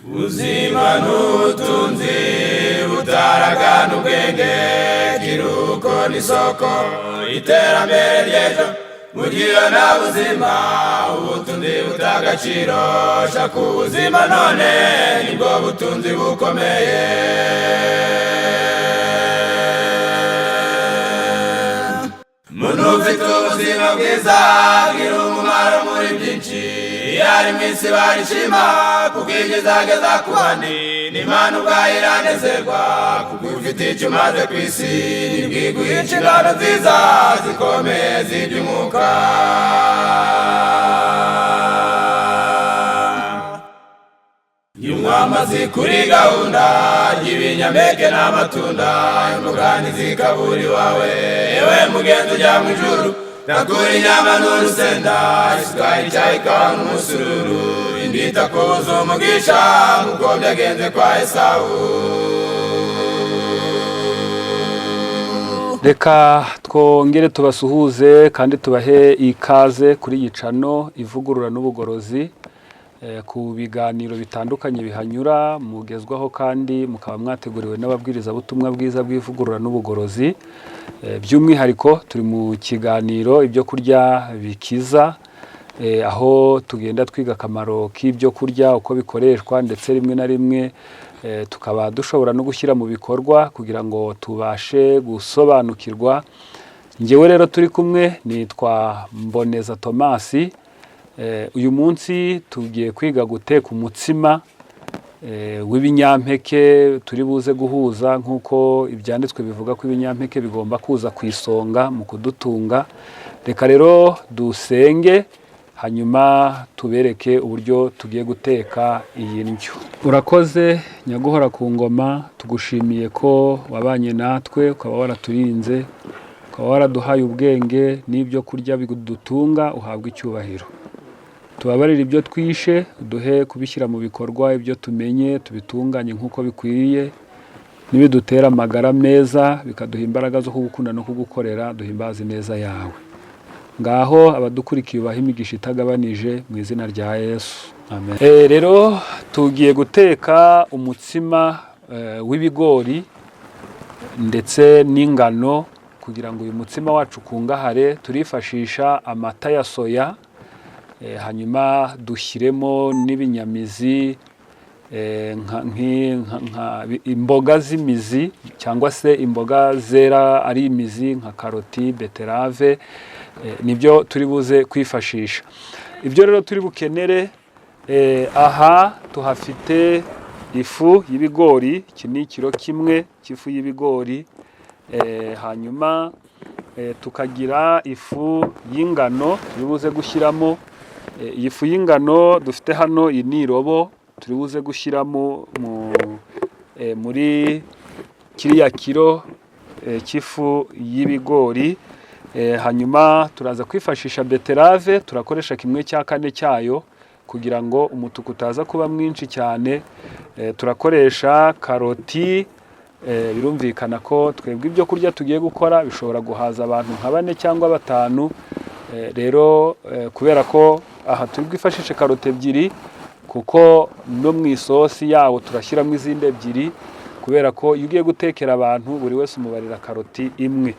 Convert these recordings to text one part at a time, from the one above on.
Ubuzima n'ubutunzi butaragana ubwenge, kiruko n'isoko iterambere ry'ejo. Mugira nta buzima ubutunzi butagaciro, shaka ubuzima none nibwo butunzi bukomeye. Muntu ufite ubuzima bwiza agira umumaro muri byinshi, yari mwisi barishima kuko igezageza ku bandi, n'Imana ubwayo iranezerwa kuko ufite icyo umaze ku isi, nibwiguha inshingano nziza zikomeye z'iby'umwuka. Nyumwamazi kuri gahunda y'ibinyampeke n'amatunda, imboga ntizikabura iwawe, yewe mugenzi ujya mu ijuru. Nakura inyama n'urusenda, isukari, icyayi, ikawa n'umusururu, indita kuza umugisha nk'uko byagenze kwa Esawu. Reka twongere tubasuhuze kandi tubahe ikaze kuri yicano ivugurura n'ubugorozi, ku biganiro bitandukanye bihanyura mugezwaho kandi mukaba mwateguriwe n'ababwiriza butumwa bwiza bw'ivugurura n'ubugorozi. By'umwihariko turi mu kiganiro ibyo kurya bikiza, aho tugenda twiga akamaro k'ibyo kurya uko bikoreshwa, ndetse rimwe na rimwe tukaba dushobora no gushyira mu bikorwa kugira ngo tubashe gusobanukirwa. Njyewe rero turi kumwe nitwa Mboneza Tomasi. Uyu munsi tugiye kwiga guteka umutsima w'ibinyampeke turi buze guhuza, nk'uko ibyanditswe bivuga ko ibinyampeke bigomba kuza ku isonga mu kudutunga. Reka rero dusenge hanyuma tubereke uburyo tugiye guteka iyi ndyo. Urakoze Nyaguhora ku ngoma, tugushimiye ko wabanye natwe, ukaba waraturinze, ukaba waraduhaye ubwenge n'ibyo kurya bidutunga. Uhabwe icyubahiro. Tubabarire ibyo twishe, duhe kubishyira mu bikorwa, ibyo tumenye tubitunganye nk'uko bikwiriye, nibidutera amagara meza bikaduha imbaraga zo kugukunda no kugukorera, duhimbaze neza yawe. Ngaho abadukurikiye ubahe imigisha itagabanije mu izina rya Yesu, amen. Rero tugiye guteka umutsima w'ibigori ndetse n'ingano. Kugira ngo uyu mutsima wacu ukungahare, turifashisha amata ya soya, hanyuma dushyiremo n'ibinyamizi, imboga z'imizi cyangwa se imboga zera ari imizi nka karoti, beterave, nibyo turi buze kwifashisha. Ibyo rero turi bukenere, aha tuhafite ifu y'ibigori. Iki ni ikiro kimwe cy'ifu y'ibigori. Hanyuma tukagira ifu y'ingano turi buze gushyiramo. Iyi fu y'ingano dufite hano, iyi ni irobo turi buze gushyiramo muri kiriya kiro cy'ifu y'ibigori. Hanyuma turaza kwifashisha beterave, turakoresha 1/4 cyayo kugira ngo umutuku utaza kuba mwinshi cyane. Turakoresha karoti. Birumvikana ko twebwe ibyo kurya tugiye gukora bishobora guhaza abantu nka 4 cyangwa 5. Rero kubera ko aha turi bwifashishe karoti 2, kuko no mu isosi yawo turashyiramo izindi 2, kubera ko iyo ugiye gutekera abantu buri wese umubarira karoti 1.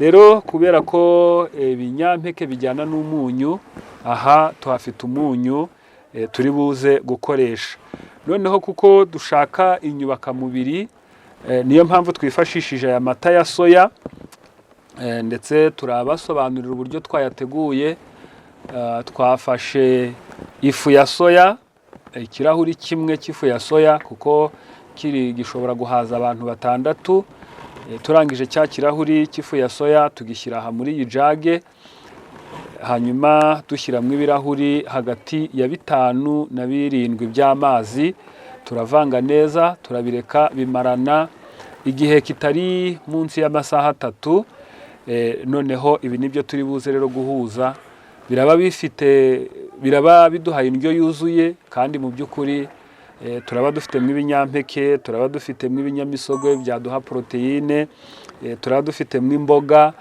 Rero kubera ko ibinyampeke bijyana n'umunyu, aha tuhafite umunyu turi buze gukoresha. Noneho kuko dushaka inyubakamubiri, niyo mpamvu twifashishije aya mata ya soya, ndetse turabasobanurira uburyo twayateguye. Twafashe ifu ya soya, ikirahuri kimwe cy'ifu ya soya, kuko gishobora guhaza abantu 6. Turangije cya kirahuri cy'ifu ya soya tugishyira aha muri iyi jage, hanyuma dushyiramo ibirahuri hagati ya 5 na 7 by'amazi. Turavanga neza, turabireka bimarana igihe kitari munsi y'amasaha 3. Noneho ibi nibyo turi buze rero guhuza. Biraba biduhaye indyo yuzuye, kandi mu by'ukuri turaba dufitemo ibinyampeke, turaba dufitemo ibinyamisogwe byaduha proteine, turaba dufitemo imboga,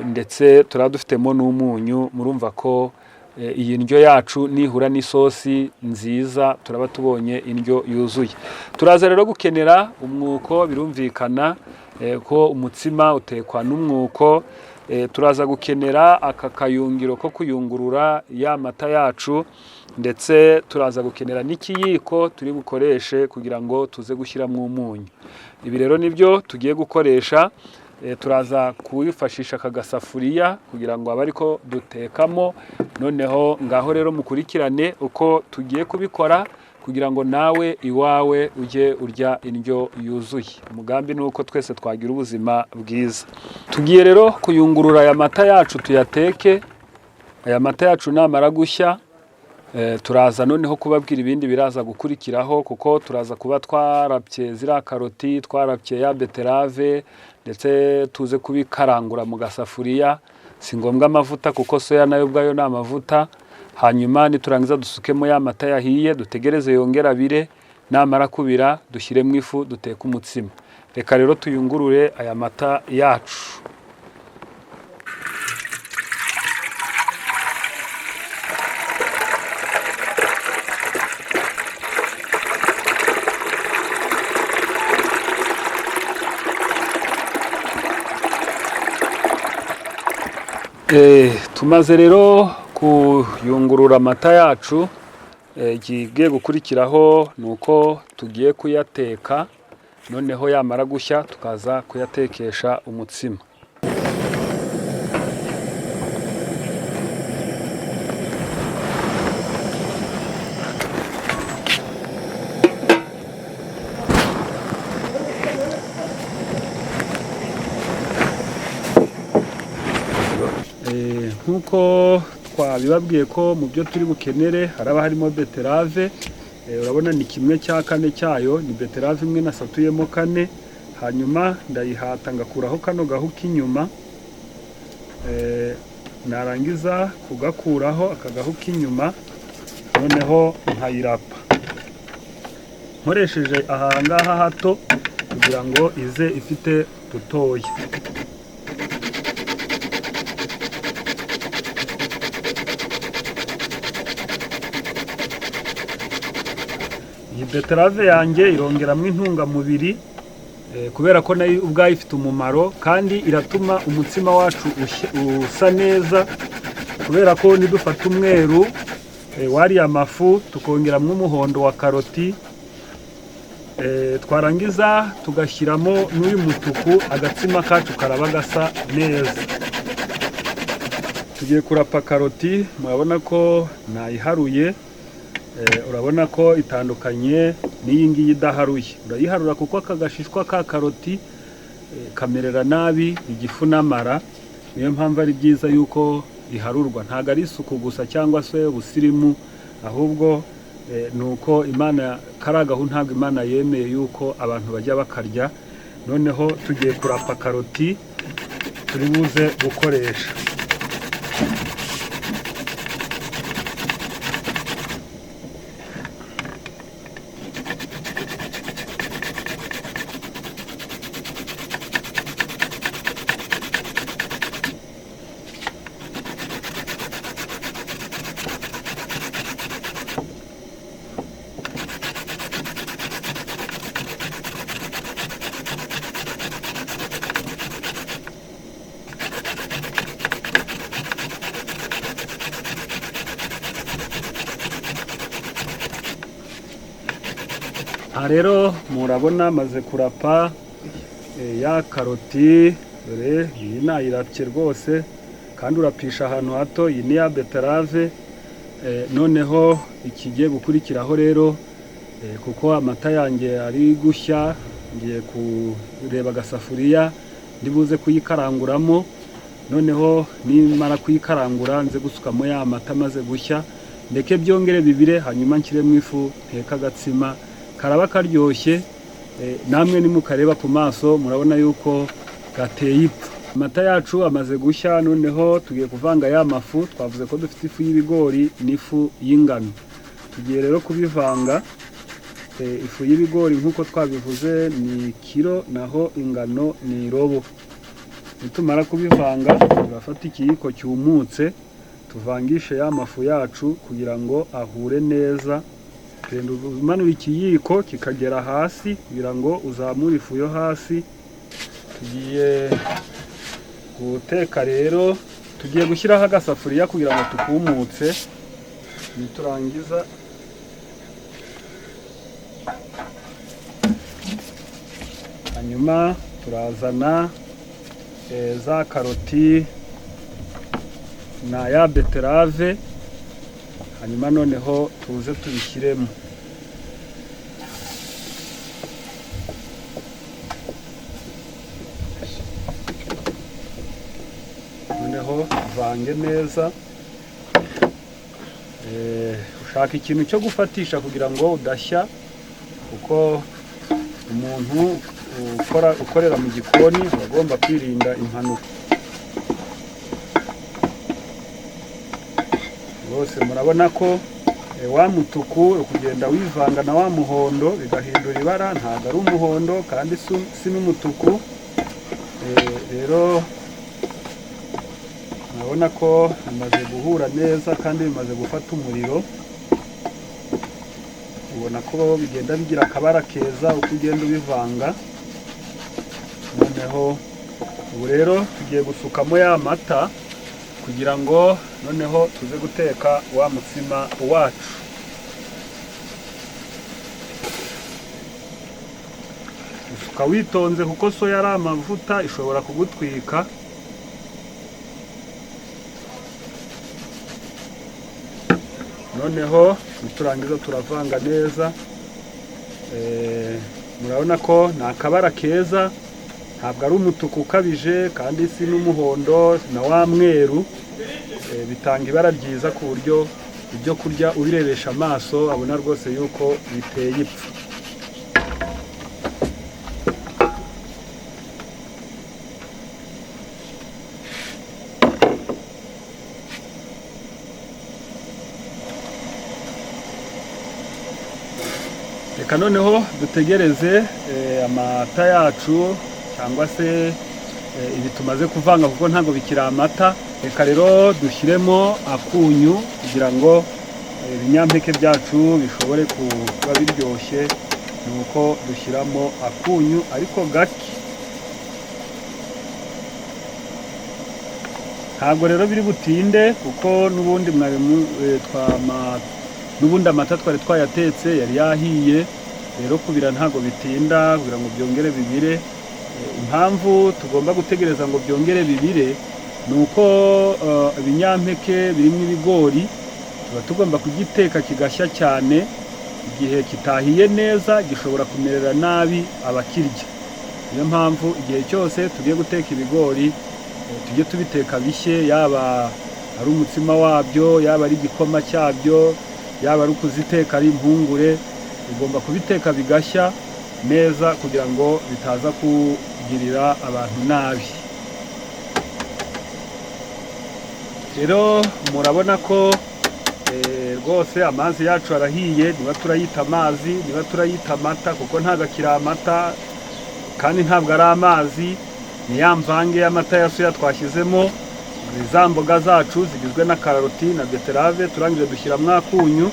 ndetse turaba dufitemo n'umunyu. Murumva ko iyi ndyo yacu nihura n'isosi nziza turaba tubonye indyo yuzuye. Turaza rero gukenera umwuko, birumvikana ko umutsima utekwa n'umwuko. Turaza gukenera aka kayungiro ko kuyungurura ya mata yacu, ndetse turaza gukenera n'ikiyiko turi bukoreshe kugira ngo tuze gushyiramo umunyu. Ibi rero nibyo tugiye gukoresha. Turaza kuwifashisha aka gasafuriya kugira ngo abe ariko dutekamo. Noneho ngaho rero mukurikirane uko tugiye kubikora kugira ngo nawe iwawe ujye urya indyo yuzuye. Umugambi ni uko twese twagira ubuzima bwiza. Tugiye rero kuyungurura aya mata yacu tuyateke. Aya mata yacu namara gushya, turaza noneho kubabwira ibindi biraza gukurikiraho, kuko turaza kuba twarapye ziriya karoti, twarapye ya beterave, ndetse tuze kubikarangura mu gasafuriya. Si ngombwa amavuta kuko soya nayo ubwayo ni amavuta. Hanyuma niturangiza dusukemo ya mata yahiye, dutegereze yongera abire. Namara kubira dushyiremo ifu duteke umutsima. Reka rero tuyungurure aya mata yacu. Tumaze rero kuyungurura amata yacu, ikigiye gukurikiraho ni uko tugiye kuyateka. Noneho yamara gushya tukaza kuyatekesha umutsima. Nkuko twabibabwiye ko mu byo turi bukenere haraba harimo beterave. Urabona ni 1/4 cyayo, ni beterave imwe nasatuyemo 4. Hanyuma ndayihata ngakuraho kano gahu k'inyuma. Narangiza kugakuraho aka gahu k'inyuma, noneho nkayirapa nkoresheje ahangaha hato kugira ngo ize ifite dutoya. Iyi beterave yanjye irongeramo intungamubiri, kubera ko nayo ubwayo ifite umumaro, kandi iratuma umutsima wacu usa neza, kubera ko nidufata umweru wariya mafu tukongeramo umuhondo wa karoti, twarangiza tugashyiramo n'uyu mutuku, agatsima kacu karaba gasa neza. Tugiye kurapa karoti, murabona ko nayiharuye. Urabona ko itandukanye n'iyi ngiyi idaharuye. Urayiharura kuko aka gashishwa ka karoti kamerera nabi igifu n'amara. Niyo mpamvu ari byiza yuko iharurwa. Ntabwo ari isuku gusa cyangwa se ubusirimu, ahubwo nuko Imana karagaho, ntabwo Imana yemeye yuko abantu bajya bakarya. Noneho tugiye kurapa karoti turi buze gukoresha. Aha rero murabona maze kurapa ya karoti. Dore iyi nayirapye rwose, kandi urapisha ahantu hato. Iyi ni ya beterave. Noneho ikigiye gukurikiraho rero, kuko amata yanjye ari gushya, ngiye kureba agasafuriya ndibuze kuyikaranguramo. Noneho nimara kuyikarangura nze gusukamo ya mata maze gushya, ndeke byongere bibire, hanyuma nshyiremo ifu nteka agatsima karaba karyoshye. Namwe nimukareba ku maso murabona yuko gateye ipfa. Amata yacu amaze gushya, noneho tugiye kuvanga ya mafu. Twavuze ko dufite ifu y'ibigori n'ifu y'ingano. Tugiye rero kubivanga. Ifu y'ibigori nk'uko twabivuze ni kilo, naho ingano ni robo. Nitumara kubivanga turafata ikiyiko cyumutse, tuvangishe ya mafu yacu kugira ngo ahure neza. Genda umanura ikiyiko kikagera hasi kugira ngo uzamure ifu yo hasi. Tugiye guteka rero, tugiye gushyiraho agasafuriya kugira ngo tukumutse. Niturangiza hanyuma turazana za karoti na ya beterave, hanyuma noneho tuze tubishyiremo. Noneho vange neza. Ushaka ikintu cyo gufatisha kugira ngo udashya, kuko umuntu ukorera mu gikoni agomba kwirinda impanuka. Rwose murabona ko wa mutuku uri kugenda wivanga na wa muhondo bigahindura ibara, ntabwo ari umuhondo kandi si n'umutuku. Rero murabona ko bimaze guhura neza kandi bimaze gufata umuriro. Ubona ko bigenda bigira akabara keza uko ugenda ubivanga. Noneho ubu rero tugiye gusukamo ya mata kugira ngo noneho tuze guteka wa mutsima wacu. Usuka witonze kuko soya ari amavuta ishobora kugutwika. Noneho turangiza turavanga neza. Murabona ko ni akabara keza, ntabwo ari umutuku ukabije kandi si n'umuhondo na wa mweru. Bitanga ibara ryiza ku buryo ibyo kurya ubirebesha amaso abona rwose yuko biteye ipfa. Reka noneho dutegereze amata yacu cyangwa se ibi tumaze kuvanga kuko ntabwo bikiri amata. Reka rero dushyiremo akunyu kugira ngo ibinyampeke byacu bishobore kuba biryoshye. Nuko dushyiramo akunyu ariko gake. Ntabwo rero biri butinde kuko n'ubundi n'ubundi amata twari twayatetse yari yahiye. Rero kubira ntabwo bitinda kugira ngo byongere bibire. Impamvu tugomba gutegereza ngo byongere bibire nuko ibinyampeke birimo ibigori tuba tugomba kugiteka kigashya cyane. Igihe kitahiye neza gishobora kumerera nabi abakirya. Niyo mpamvu igihe cyose tugiye guteka ibigori tujye tubiteka bishye, yaba ari umutsima wabyo, yaba ari igikoma cyabyo, yaba ari ukuziteka ari impungure. Ugomba kubiteka bigashya neza kugira ngo bitaza kugirira abantu nabi. Rero murabona ko rwose amazi yacu arahiye. Niba turayita amazi, niba turayita amata, kuko ntabwo akiri amata kandi ntabwo ari amazi, ni ya mvange y'amata ya soya twashyizemo. Za mboga zacu zigizwe na karoti na beterave turangije dushyiramo akunyu.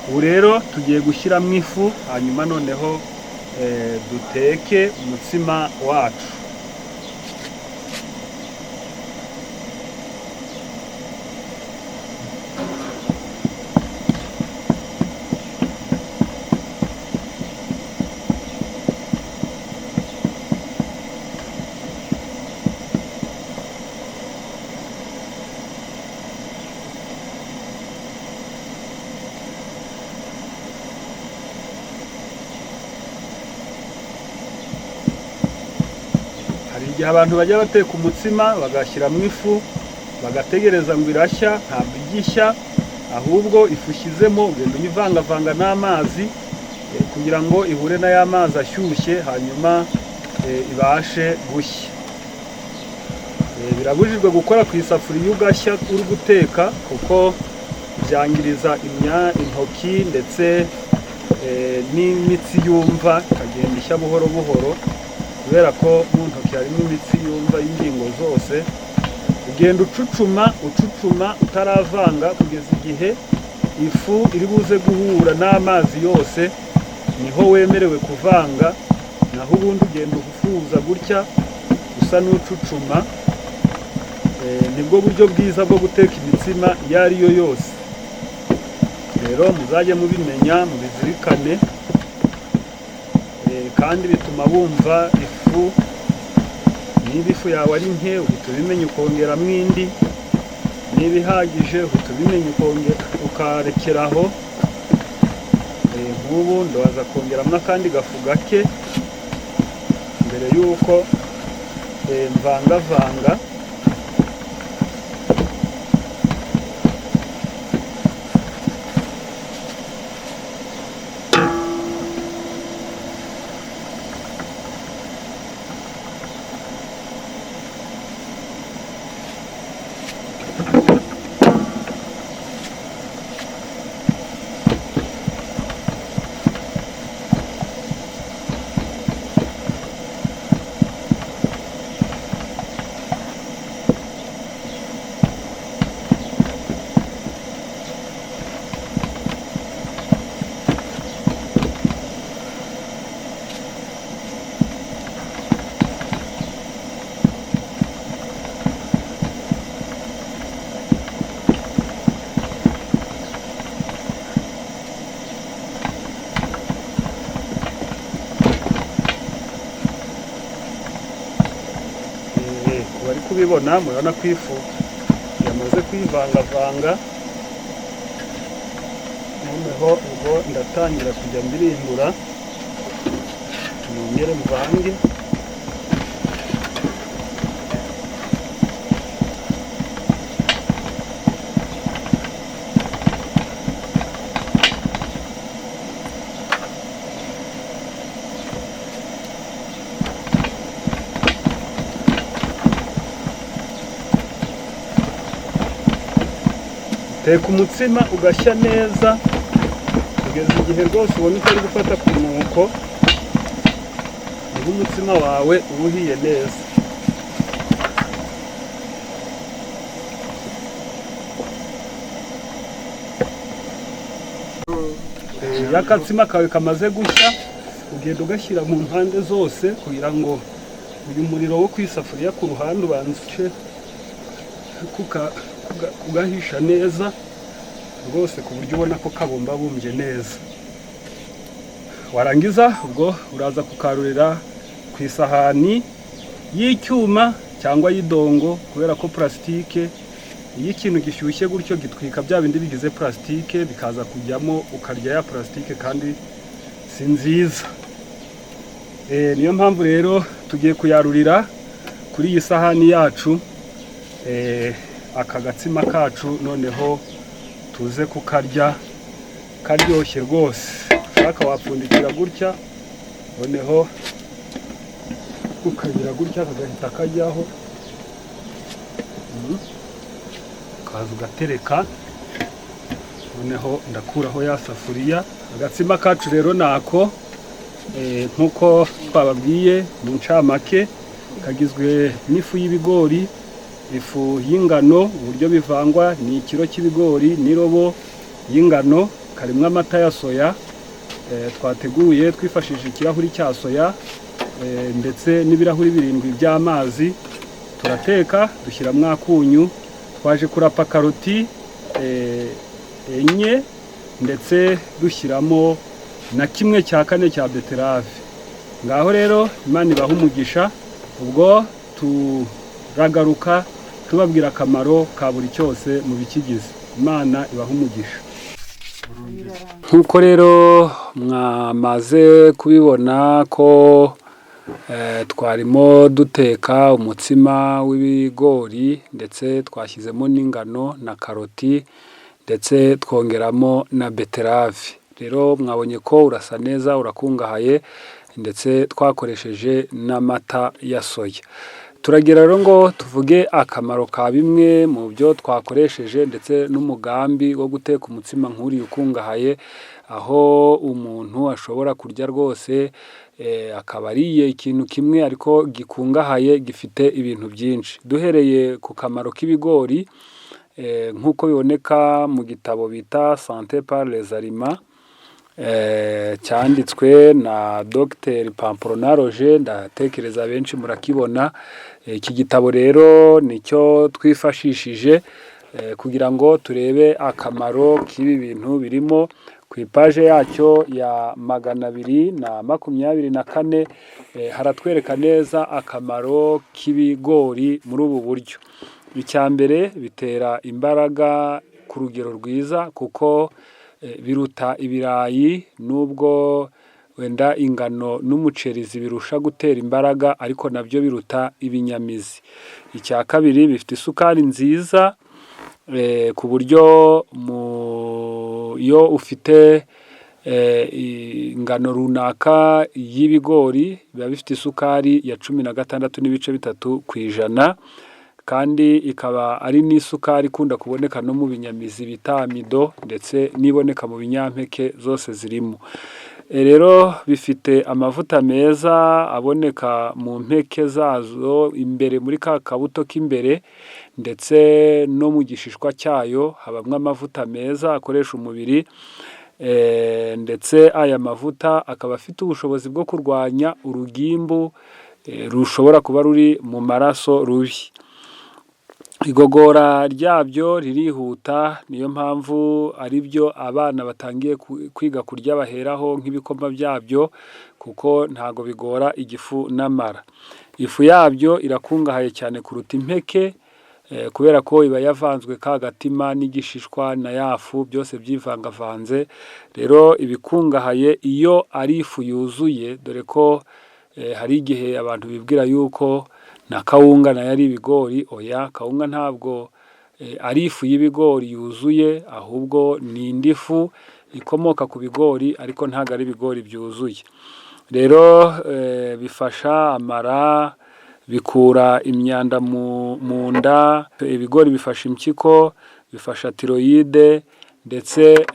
Ubu rero tugiye gushyiramo ifu, hanyuma noneho duteke umutsima wacu. Igihe abantu bajya bateka umutsima bagashyiramo ifu bagategereza ngo irashya, ntabwo igishya, ahubwo ifu ushyizemo ugenda uyivangavanga n'amazi kugira ngo ihure na ya mazi ashyushye, hanyuma ibashe gushya. Birabujijwe gukora ku isafuriya ugashya uri guteka kuko byangiriza intoki ndetse n'imitsi yumva ikagenda ishya buhoro buhoro, kubera ko mu ntoki harimo imitsi yumva y'ingingo zose. ugenda ucucuma utaravanga kugeza igihe ifu iri buze guhura n'amazi yose, niho wemerewe kuvanga. Naho ubundi ugenda ufuza gutya usa n'ucucuma. Nibwo buryo bwiza bwo guteka imitsima iyo ari yo yose. Rero muzajye mubimenya, mubizirikane, kandi bituma bumva ifu. Niba ifu yawe ari nke uhita ubimenya ukongeramo indi, niba ihagije uhita ubimenya ukarekeraho. Nk'ubu ndaza kongeramo akandi gafu gake mbere y'uko mvangavanga. Bari kubibona, murabona ko ifu yamaze kwivangavanga. Noneho ubwo ndatangira kujya mbirindura, nongere mvange. Teka umutsima ugashya neza kugeza igihe rwose ubona utari gufata ku mwuko, niba umutsima wawe uba uhiye neza. Iyo akatsima kawe kamaze gushya ugenda ugashyira mu mpande zose kugira ngo uyu muriro wo ku isafuriya ku ruhande ubanze ugahisha neza rwose ku buryo ubona ko kabumbabumbye neza. Warangiza ubwo uraza kukarurira ku isahani y'icyuma cyangwa y'idongo, kubera ko plastique iyo ikintu gishyushye gutyo gitwika bya bindi bigize plastique bikaza kujyamo, ukarya ya plastique kandi si nziza. Niyo mpamvu rero tugiye kuyarurira kuri iyi sahani yacu aka gatsima kacu, noneho tuze kukarya karyoshye rwose. Ushaka wapfundikira gutya, noneho ukagira gutya kagahita kajyaho, ukaza ugatereka. Noneho ndakuraho ya safuriya. Agatsima kacu rero nako nk'uko twababwiye mu ncamake, kagizwe n'ifu y'ibigori, ifu y'ingano. Uburyo bivangwa ni ikiro cy'ibigori n'irobo y'ingano, karimo amata ya soya twateguye twifashishije ikirahuri cya soya ndetse n'ibirahuri 7 by'amazi. Turateka dushyiramo akunyu. Twaje kurapa karoti enye ndetse dushyiramo na 1/4 cya beterave. Ngaho rero Imana ibaha umugisha. Ubwo turagaruka tubabwira akamaro ka buri cyose mu bikigize. Imana ibaha umugisha. Nkuko rero mwamaze kubibona ko twarimo duteka umutsima w'ibigori ndetse twashyizemo n'ingano na karoti ndetse twongeramo na beterave. Rero mwabonye ko urasa neza, urakungahaye, ndetse twakoresheje n'amata ya soya. turagira rero ngo tuvuge akamaro ka bimwe mu byo twakoresheje ndetse n'umugambi wo guteka umutsima nk'uriya ukungahaye, aho umuntu ashobora kurya rwose akaba ariye ikintu kimwe ariko gikungahaye gifite ibintu byinshi. Duhereye ku kamaro k'ibigori nk'uko biboneka mu gitabo bita Santé par les aliments, cyanditswe na Dr Pamplona Roger, ndatekereza benshi murakibona. Iki gitabo rero nicyo twifashishije kugira ngo turebe akamaro k'ibi bintu birimo. Ku ipaje yacyo ya 224 haratwereka neza akamaro k'ibigori muri ubu buryo. Icya mbere, bitera imbaraga ku rugero rwiza kuko biruta ibirayi, nubwo wenda ingano n'umuceri zibirusha gutera imbaraga ariko nabyo biruta ibinyamizi. Icya kabiri, bifite isukari nziza ku buryo iyo ufite ingano runaka y'ibigori biba bifite isukari ya 16.3 kw'ijana, kandi ikaba ari n'isukari ikunda kuboneka no mu binyamizi bita amido, ndetse n'iboneka mu binyampeke zose zirimo. Rero bifite amavuta meza aboneka mu mpeke zazo imbere muri ka kabuto k'imbere, ndetse no mu gishishwa cyayo habamo amavuta meza akoresha umubiri, ndetse aya mavuta akaba afite ubushobozi bwo kurwanya urugimbu rushobora kuba ruri mu maraso rubi. Igogora ryabyo ririhuta, niyo mpamvu ari byo abana batangiye kwiga kurya baheraho nk'ibikoma byabyo, kuko ntago bigora igifu n'amara. Ifu yabyo irakungahaye cyane kuruta impeke, kubera ko iba yavanzwe ka gatima n'igishishwa na yafu byose byivangavanze. Rero ibikungahaye iyo ari ifu yuzuye, dore ko hari igihe abantu bibwira yuko na kawunga nayo ari ibigori. Oya, kawunga ntabwo ari ifu y'ibigori yuzuye, ahubwo ni indi fu ikomoka ku bigori ariko ntabwo ari ibigori byuzuye. Rero bifasha amara, bikura imyanda mu nda. Ibigori bifasha impyiko, bifasha tiroyide, ndetse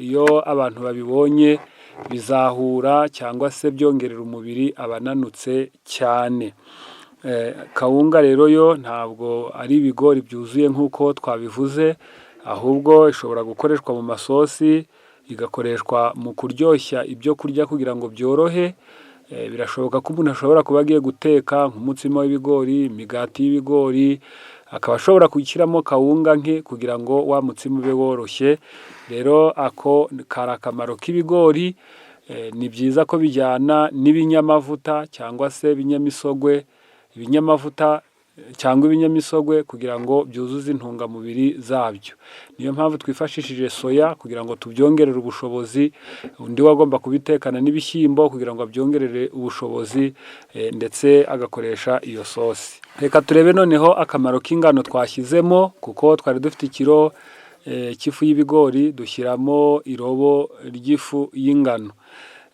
iyo abantu babibonye bizahura cyangwa se byongerera umubiri abananutse cyane. Kawunga rero yo ntabwo ari ibigori byuzuye nk'uko twabivuze, ahubwo ishobora gukoreshwa mu masosi, igakoreshwa mu kuryoshya ibyo kurya kugira ngo byorohe. Birashoboka ko umuntu ashobora kuba agiye guteka nk'umutsima w'ibigori, imigati y'ibigori, akaba ashobora gushyiramo kawunga nke kugira ngo wa mutsima ube woroshye. Rero ako kari akamaro k'ibigori. Ni byiza ko bijyana n'ibinyamavuta cyangwa se ibinyamisogwe, ibinyamavuta cyangwa ibinyamisogwe, kugira ngo byuzuze intungamubiri zabyo. Niyo mpamvu twifashishije soya kugira ngo tubyongerere ubushobozi. Undi wagomba kubitekana n'ibishyimbo kugira ngo abyongerere ubushobozi, ndetse agakoresha iyo sosi. Reka turebe noneho akamaro k'ingano twashyizemo, kuko twari dufite ikiro cy'ifu y'ibigori, dushyiramo irobo ry'ifu y'ingano.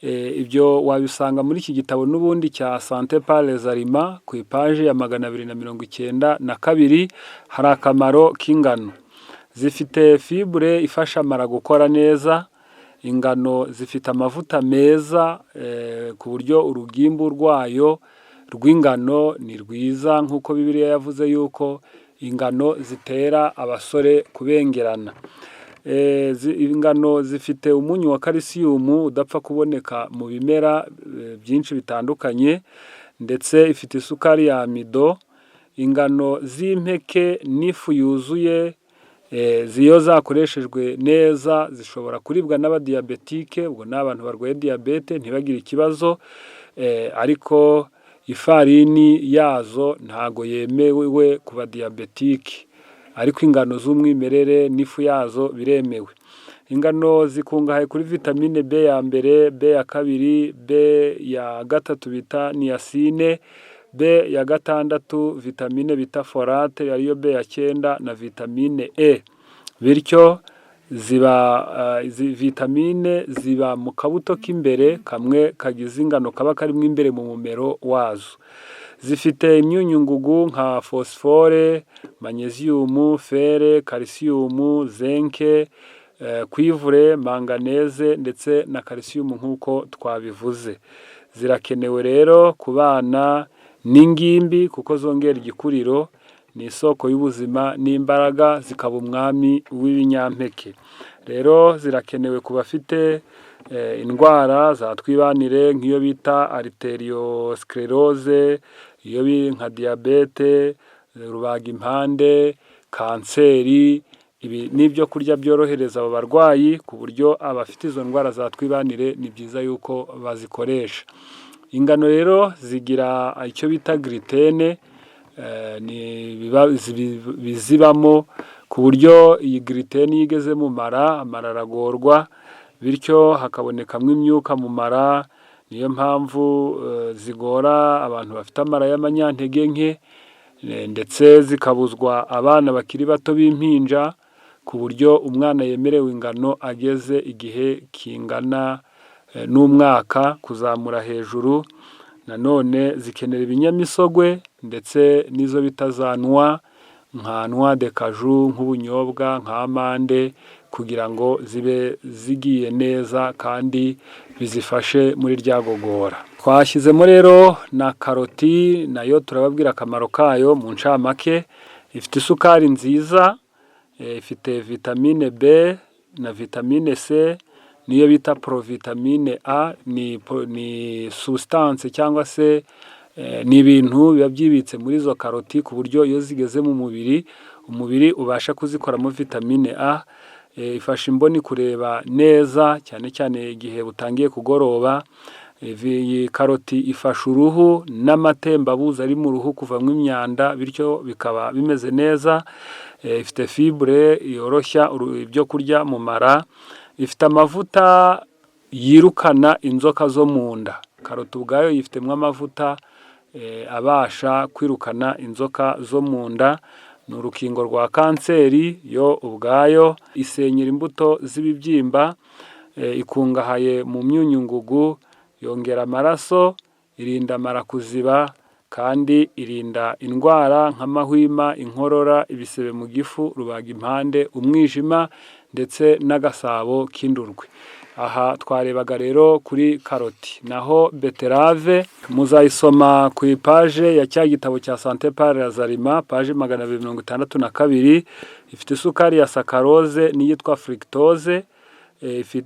Ibyo wabisanga muri iki gitabo n'ubundi cya Santé par les aliments ku ipaje ya 292. Hari akamaro k'ingano. Zifite fibre ifasha amara gukora neza. Ingano zifite amavuta meza, ku buryo urugimbu rwayo rw'ingano ni rwiza, nk'uko Bibiliya yavuze yuko ingano zitera abasore kubengerana. Ingano zifite umunyu wa kalisiyumu udapfa kuboneka mu bimera byinshi bitandukanye, ndetse ifite isukari ya amido. Ingano z'impeke n'ifu yuzuye, iyo zakoreshejwe neza zishobora kuribwa n'abadiyabetike, ubwo ni abantu barwaye diyabete ntibagire ikibazo, ariko ifarini yazo ntago yemewe ku badiyabetike, ariko ingano z'umwimerere n'ifu yazo biremewe. Ingano zikungahaye kuri vitamine B ya mbere, B ya kabiri, B ya gatatu bita niacine, B ya gatandatu vitamine bita folate ariyo B ya 9, na vitamine E. Bityo vitamine ziba mu kabuto k'imbere kamwe kagize ingano kaba karimo imbere mu mumero wazo. zifite imyunyungugu nka fosifore, magnesium, fere, calcium, zinke, cuivre, manganese ndetse na calcium nk'uko twabivuze. Zirakenewe rero ku bana n'ingimbi kuko zongera igikuriro, ni isoko y'ubuzima n'imbaraga, zikaba umwami w'ibinyampeke. Rero zirakenewe ku bafite indwara za twibanire nk'iyo bita arteriosclerose, iyo nka diyabete, rubagimpande, kanseri. Ibi ni ibyo kurya byorohereza abo barwayi ku buryo abafite izo ndwara za twibanire ni byiza yuko bazikoresha. Ingano rero zigira icyo bita gluten, bizibamo ku buryo iyi gluten iyo igeze mu mara, amara aragorwa, bityo hakabonekamo imyuka mu mara. Niyo mpamvu zigora abantu bafite amara y'amanyantege nke, ndetse zikabuzwa abana bakiri bato b'impinja, ku buryo umwana yemerewe ingano ageze igihe kingana n'umwaka kuzamura hejuru. Nanone zikenera ibinyamisogwe ndetse n'izo bitazanwa nka noix de cajou, nk'ubunyobwa, nka amande, kugira ngo zibe zigiye neza kandi bizifashe muri rya gogora. Twashyizemo rero na karoti, nayo turababwira akamaro kayo mu ncamake. Ifite isukari nziza, ifite vitamine B na vitamine C, niyo bita provitamine A. Ni substance cyangwa se ni ibintu biba byibitse muri izo karoti ku buryo iyo zigeze mu mubiri, umubiri ubasha kuzikoramo vitamine A. Ifasha imboni kureba neza, cyane cyane igihe butangiye kugoroba. Iyi karoti ifasha uruhu n'amatembabuzi ari mu ruhu kuvamo imyanda, bityo bikaba bimeze neza. Ifite fibre yoroshya ibyo kurya mu mara. Ifite amavuta yirukana inzoka zo mu nda. Karoti ubwayo yifitemo amavuta abasha kwirukana inzoka zo mu nda. Ni urukingo rwa kanseri yo ubwayo. Isenyera imbuto z'ibibyimba, ikungahaye mu myunyungugu, yongera amaraso, irinda amara kuziba, kandi irinda indwara nk'amahwima, inkorora, ibisebe mu gifu, rubagimpande, umwijima ndetse n'agasabo k'indurwe. Aha twarebaga rero kuri karoti. Naho beterave muzayisoma ku ipaje ya cya gitabo cya Santé par les Aliments, paje 262. Ifite isukari ya saccharose n'iyitwa fructose.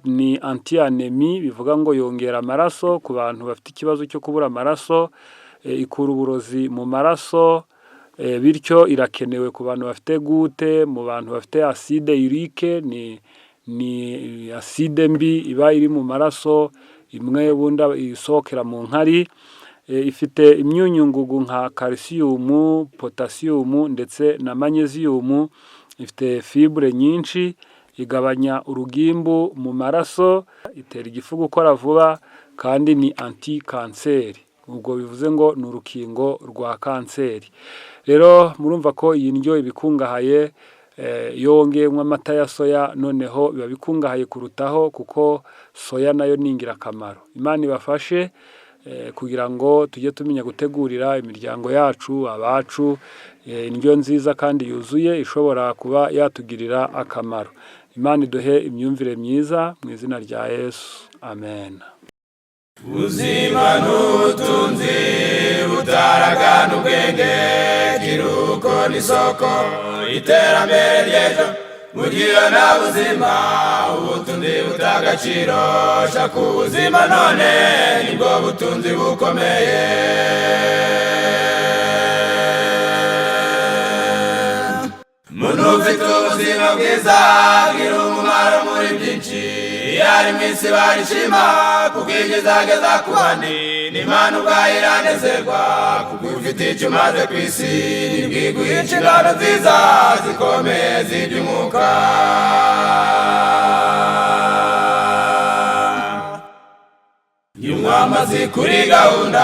Ni anti-anémie, bivuga ngo yongera amaraso ku bantu bafite ikibazo cyo kubura amaraso. Ikura uburozi mu maraso, bityo irakenewe ku bantu bafite gute, mu bantu bafite acide urique. Ni acide mbi iba iri mu maraso, imwe bunda isokera mu nkari. Ifite imyunyungugu nka calcium, potassium ndetse na magnesium. Ifite fibre nyinshi, igabanya urugimbu mu maraso, itera igifu gukora vuba, kandi ni anti-kanseri. Ubwo bivuze ngo ni urukingo rwa kanseri. Rero murumva ko iyi ndyo ibikungahaye, iyo wongeyemo amata ya soya noneho biba bikungahaye kurutaho, kuko soya nayo ni ingirakamaro. Imana ibafashe kugira ngo tujye tumenya gutegurira imiryango yacu, abacu, indyo nziza kandi yuzuye ishobora kuba yatugirira akamaro. Imana iduhe imyumvire myiza mu izina rya Yesu, amen. Ubuzima n'ubutunzi butaragana ubwenge, kiruko n'isoko iterambere ry'ejo. Mugira nta buzima ubutunzi butagaciro, shaka ubuzima none nibwo butunzi bukomeye. Muntu ufite ubuzima bwiza agira umumaro muri byinshi. Yari mwisi barishima kuko igezageza ku bandi, n'Imana ubwayo iranezerwa kuko ufite icyo umaze ku isi. Nibwiguhe inshingano nziza zikomeye z'iby'umwuka. Y'umwamazi kuri gahunda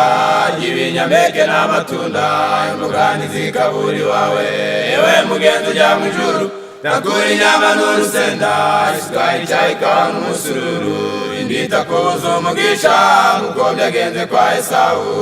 y'ibinyampeke n'amatunda, imboga ntizikabura iwawe. Yewe mugenzi ujya mu ijuru, takura inyama n'urusenda, isukari, icyayi, ikawa n'umusururu. Indita kuza umugisha nk'uko byagenze kwa Esawu.